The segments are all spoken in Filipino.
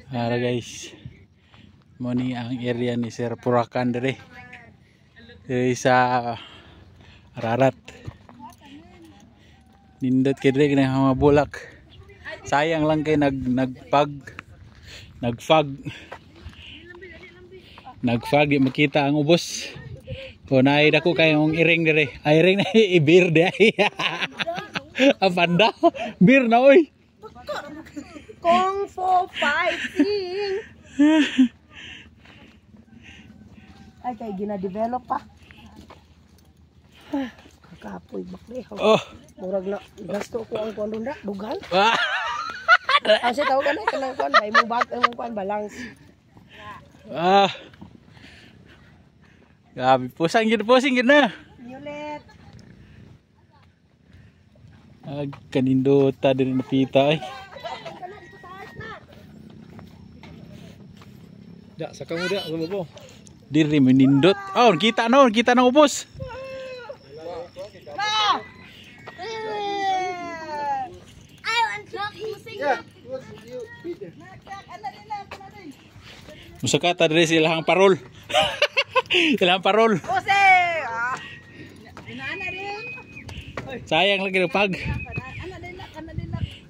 Ara guys. Mo ni ang area ni Sir Purakan dire. Diri sa Ararat. Nindot kay dire kanang mga bulak. Sayang lang kay nagfag di makita ang ubos. O naay dako kay ang iring dire. Ay iring na ibir di ay. Apanda, bir na oy. Kung Fu fighting. Ay kay gina-develop pa. Kakapoy bakli. Oh. Murag na gasto ko ang kuan ronda, dugal. Ah. Kasi tawag ka na kanang kuan, may mong bag, mong kuan balance. Ah. Grabe, pusing gid na. Violet. Kanindota din napita ay. Da, saka mo da, mo. Diri menindot. Oh, kita ng ubos. Musaka ta diri silang parol. Ilang parol. Ose. Inaana din. Sayang lagi pag.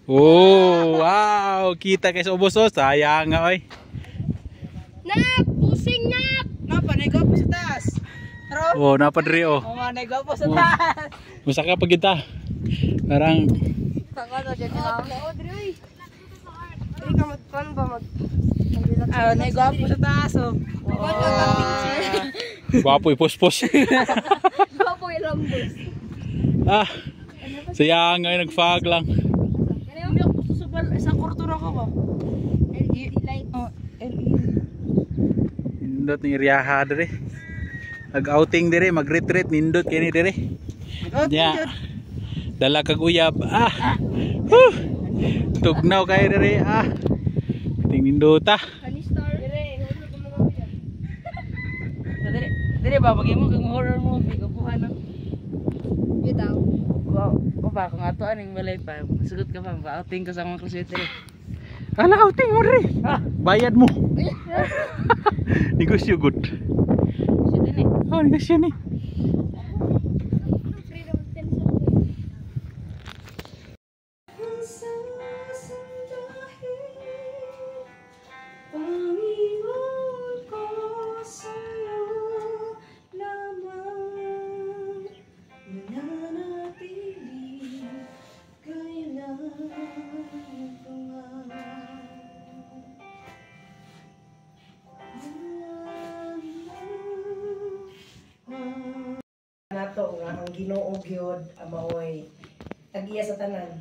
Oh, wow, kita kay sa ubos oh. Sayang nga oy. Nak, pusing nak. Napa nego po sa taas. Oh, napa diri oh. Nego po sa taas. Musaka pa kita. Parang Saka dyan na. Diri ka magkuan ba mag nego po sa taas oh. gwapo ipospos. Gwapo ilambos. Ah. Sayang nga nagfag lang. Sa kurtura ko ba? LED light. Oh, LED. Nindot ni iriyaha dire. Nag-outing dire, mag-retreat nindot kini dire. Ya. Dala kag uyab. Ah. Tugnaw kay dire. Ah. Ting nindota. Kanistar. Dire ba pag imo kag horror movie kuha na. Bitaw. Ko ba kung ato aning balay pa. Sugot ka pa outing ka sa mga kusete. Ala outing mo dire. Bayad mo. Negosyo good. Sino ni? Oh, negosyo ni. Nato nga ang Ginoo gyud maoy tagiya sa tanan.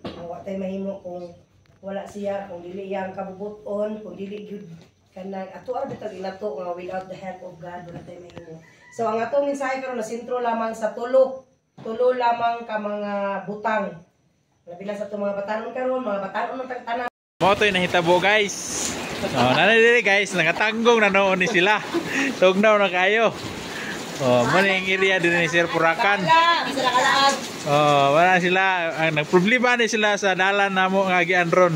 Ang wa tay mahimo kung wala siya, kung dili iyang kabubuton, kung dili gyud kanang ato ar bitag inato nga without the help of God wala tay mahimo. So ang atong mensahe karon na sentro lamang sa tulo lamang ka mga butang. Labi na sa itong mga batanon karon, mga batanon ng tanan. Mo to nahitabo guys. Oh, nanay dire guys, nagatanggong na noon ni sila. Tugnaw na kayo. Oh, mo ning area din ni Sir Purakan. Oh, wala sila ang nagproblema ni sila sa dalan namo nga gian ron.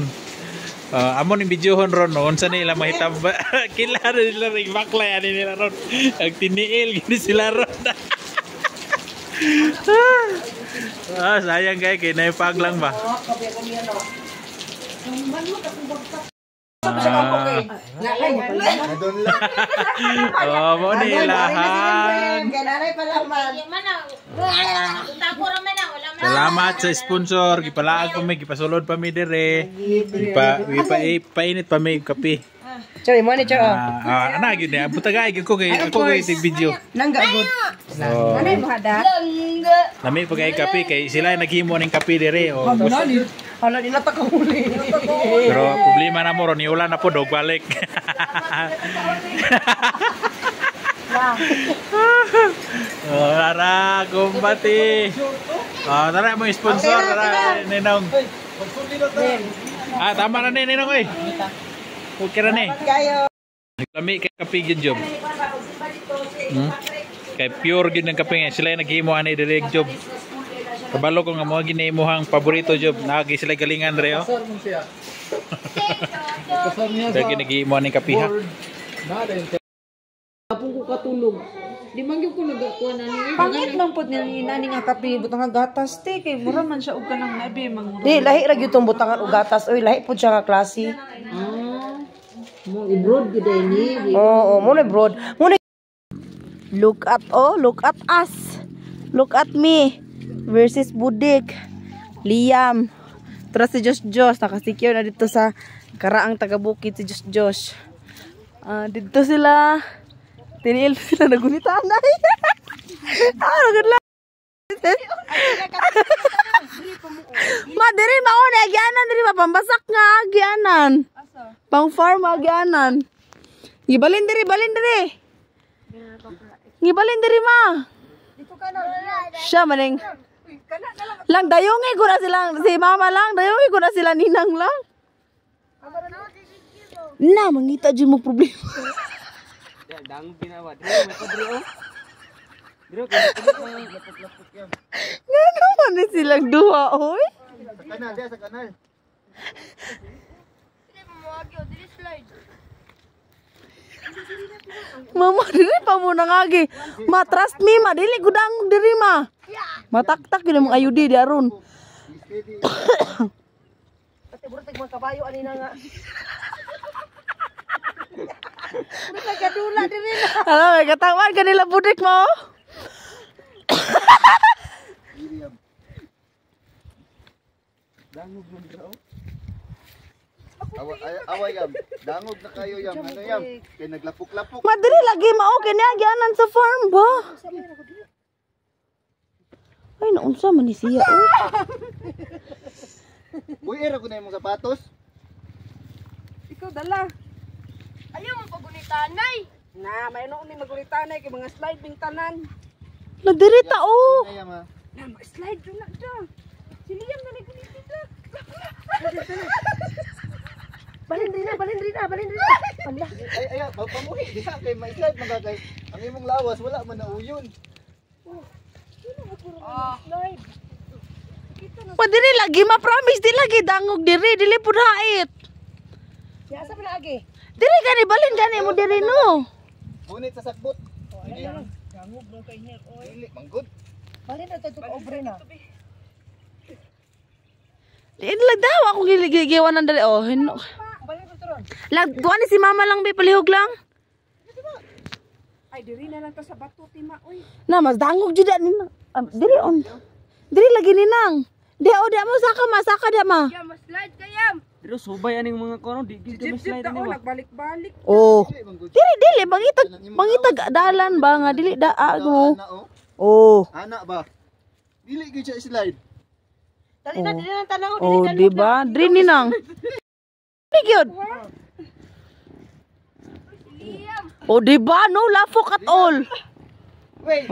Amo ning videohon ron unsa nila mahitabo. Kila nila ring baklay ani nila ron. Ang tiniil gini sila ron. Sayang kay naipag lang ba. Oh, mo nilahan. Salamat sa sponsor, gipalaag pa mi, gipasulod pa mi dire. Painit pa mi kape. Choy mo ni choy. Ana gyud ni butagay gyud ko kay ako kay tig video. Nangga gud. Anay mo hada? Lami pa kay kape kay sila naghimo ning kape dire o. Hala nila ta kahuli. Pero problema na mo ron ulan na po dog balik. Tara, kumbati. Tara mo sponsor, tara Ninong. Tama na ni Ninong oy. Okay ra ni. Lami kay kape gyud job. Kay pure gyud ng kape nga sila naghimo ani direct job. Kabalo ko nga mo gini imong paborito job, nagi sila galingan re oh. Kasam niya sa Dagi nag-iimo ning kapiha. board. Nada yung Kapong ko katulog. Di man gyud ko nagakuha na niya. Pangit lang po niya ni nani nga kape butang nga gatas te kay mura man siya og kanang nabi mang Di, lahi ra gyud tong butangan og gatas. Uy, lahi po siya nga klase. Mo i-broad gid ni. Oo, muna broad. Muna. Look at us. Look at me versus Budik. Liam. Tara si Josh. Nakasecure na dito sa karaang taga-bukid si Josh. Dito sila. Tiniil sila nagulitan na. Nagod lang. Madiri mauna agyanan diri mapambasak nga agyanan. Pang farm agyanan. Gibalin diri. Gibalin diri ma. Siya maning. Lang dayongi ko na sila si mama lang, dayongi ko na sila ninang lang. Na mangita jud mo problema. Dang pinawa. Diro Ngano man ni silang duha oy? sa kanal. Mama diri pa mo nangagi. Ma trust me ma dili gudang diri ma. Mataktak gyud mong ayudi di aron. Ate burteg mga kabayo ani na nga. Nagkadula diri na. Ala may katawan kanila budik mo. Dangog mo bro. Away yam. Dangog na kayo yam. Ano yam? Kay naglapok-lapok. Madiri lagi mao kini agyanan sa farm ba? Ay naunsa man ni siya oy. Uy, era ko na yung mga sapatos. Ikaw dala. Ayaw mo pagunitanay. Na may no ni magulitanay kay mga slide bing tanan. Nadiri ta oh. Ano yam ha? Na slide jud na da. Siliyam na nagulita. Balin rin na. Ay, pamuhi. Di sa kay ma-slide mga kay. Ang imong lawas, wala man na uyon. Padiri lagi ma-promise di lagi dangog dili pud hait. Ya sa pinagi. Diri gani balin gani mo diri no. Bunit sa sakbot. Dangog bro kay her oy. Dili, manggod. Balin na tutok obre na. Di lag daw ako gigigiwanan dali oh. Hino. Balin ko turon. Lag duwa ni si mama lang be palihog lang. Ay diri na lang ta sa bato tima oy. Na mas dangog jud ni diri on. Diri lagi ninang. Di mo saka dia ma. Kaya mas-slide kayam. Diro subay aning mga kono di gid kami slide ni wa. Nagbalik-balik. Oh. Dili, manggod. Dili mangitag dalan ba nga dili daa mo. Ana oh. Oh. Ana ba? Dili gyud siya slide. Dali na tanaw Oh, di ba? Diri ninang. Di gyud. Oh, di ba? No lafok at all. Wait.